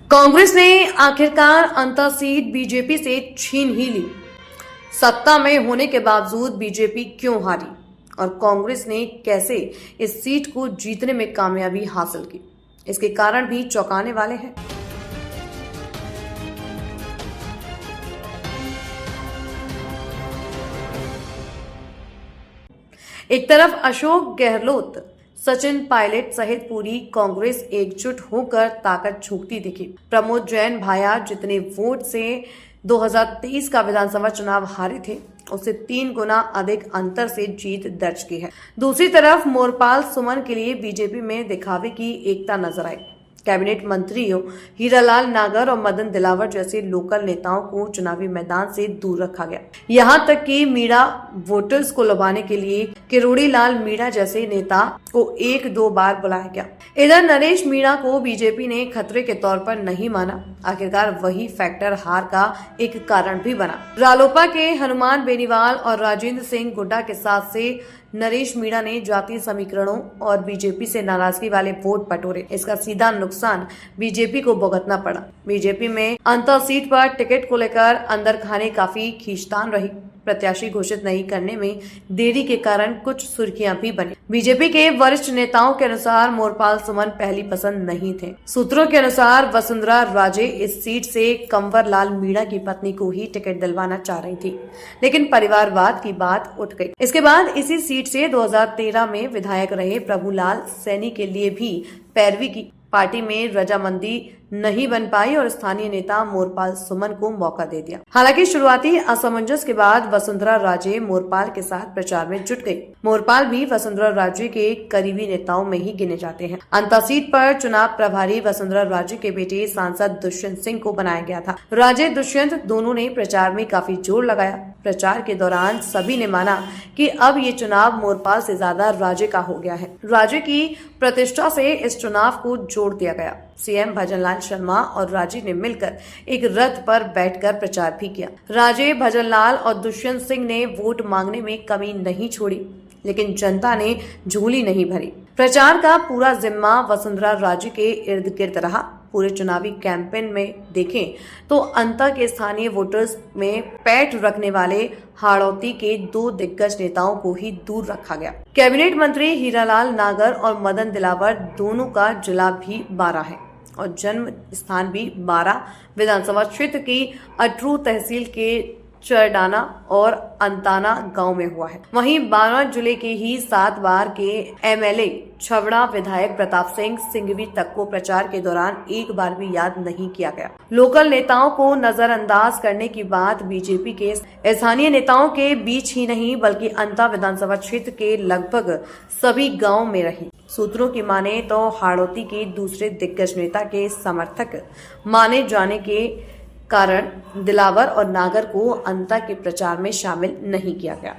कांग्रेस ने आखिरकार अंतर सीट बीजेपी से छीन ही ली। सत्ता में होने के बावजूद बीजेपी क्यों हारी और कांग्रेस ने कैसे इस सीट को जीतने में कामयाबी हासिल की, इसके कारण भी चौंकाने वाले हैं। एक तरफ अशोक गहलोत, सचिन पायलट सहित पूरी कांग्रेस एकजुट होकर ताकत झोंकती दिखी। प्रमोद जैन भाया जितने वोट से 2023 का विधानसभा चुनाव हारे थे, उससे 3 गुना अधिक अंतर से जीत दर्ज की है। दूसरी तरफ मोरपाल सुमन के लिए बीजेपी में दिखावे की एकता नजर आई। कैबिनेट मंत्रियों हीरालाल नागर और मदन दिलावर जैसे लोकल नेताओं को चुनावी मैदान से दूर रखा गया। यहां तक कि मीणा वोटर्स को लुभाने के लिए किरोड़ी लाल मीणा जैसे नेता को 1-2 बार बुलाया गया। इधर नरेश मीणा को बीजेपी ने खतरे के तौर पर नहीं माना। आखिरकार वही फैक्टर हार का एक कारण भी बना। रालोपा के हनुमान बेनीवाल और राजेंद्र सिंह गुड्डा के साथ से नरेश मीणा ने जातीय समीकरणों और बीजेपी से नाराजगी वाले वोट बटोरे। इसका सीधा नुकसान बीजेपी को भुगतना पड़ा। बीजेपी में अंतर सीट पर टिकट को लेकर अंदर खाने काफी खींचतान रही। प्रत्याशी घोषित नहीं करने में देरी के कारण कुछ सुर्खियां भी बनी। बीजेपी के वरिष्ठ नेताओं के अनुसार मोरपाल सुमन पहली पसंद नहीं थे। सूत्रों के अनुसार वसुंधरा राजे इस सीट से कंवर लाल मीणा की पत्नी को ही टिकट दिलवाना चाह रही थी, लेकिन परिवारवाद की बात उठ गई। इसके बाद इसी सीट से 2013 में विधायक रहे प्रभुलाल सैनी के लिए भी पैरवी की। पार्टी में रजामंदी नहीं बन पाई और स्थानीय नेता मोरपाल सुमन को मौका दे दिया। हालांकि शुरुआती असमंजस के बाद वसुंधरा राजे मोरपाल के साथ प्रचार में जुट गई। मोरपाल भी वसुंधरा राजे के करीबी नेताओं में ही गिने जाते हैं। अंतर सीट पर चुनाव प्रभारी वसुंधरा राजे के बेटे सांसद दुष्यंत सिंह को बनाया गया था। राजे दुष्यंत दोनों ने प्रचार में काफी जोर लगाया। प्रचार के दौरान सभी ने माना कि अब ये चुनाव मोरपाल से ज्यादा राजे का हो गया है। राजे की प्रतिष्ठा से इस चुनाव को जोड़ दिया गया। सीएम भजनलाल शर्मा और राजे ने मिलकर एक रथ पर बैठकर प्रचार भी किया। राजे, भजनलाल और दुष्यंत सिंह ने वोट मांगने में कमी नहीं छोड़ी, लेकिन जनता ने झोली नहीं भरी। प्रचार का पूरा जिम्मा वसुंधरा राजे के इर्द गिर्द रहा। पूरे चुनावी कैंपेन में देखें तो अंतर के स्थानीय वोटर्स में पैठ रखने वाले हाड़ौती के 2 दिग्गज नेताओं को ही दूर रखा गया। कैबिनेट मंत्री हीरालाल नागर और मदन दिलावर दोनों का जिला भी 12 है और जन्म स्थान भी 12 विधानसभा क्षेत्र की अटरू तहसील के चरडाना और अंताना गांव में हुआ है। वहीं 12 जिले के ही 7 बार के एमएलए छवड़ा विधायक प्रताप सिंह सिंघवी तक को प्रचार के दौरान एक बार भी याद नहीं किया गया। लोकल नेताओं को नजरअंदाज करने की बात बीजेपी के स्थानीय नेताओं के बीच ही नहीं बल्कि अंतर विधानसभा क्षेत्र के लगभग सभी गाँव में रही। सूत्रों की माने तो हाड़ौती के दूसरे दिग्गज नेता के समर्थक माने जाने के कारण दिलावर और नागर को अंतर के प्रचार में शामिल नहीं किया गया।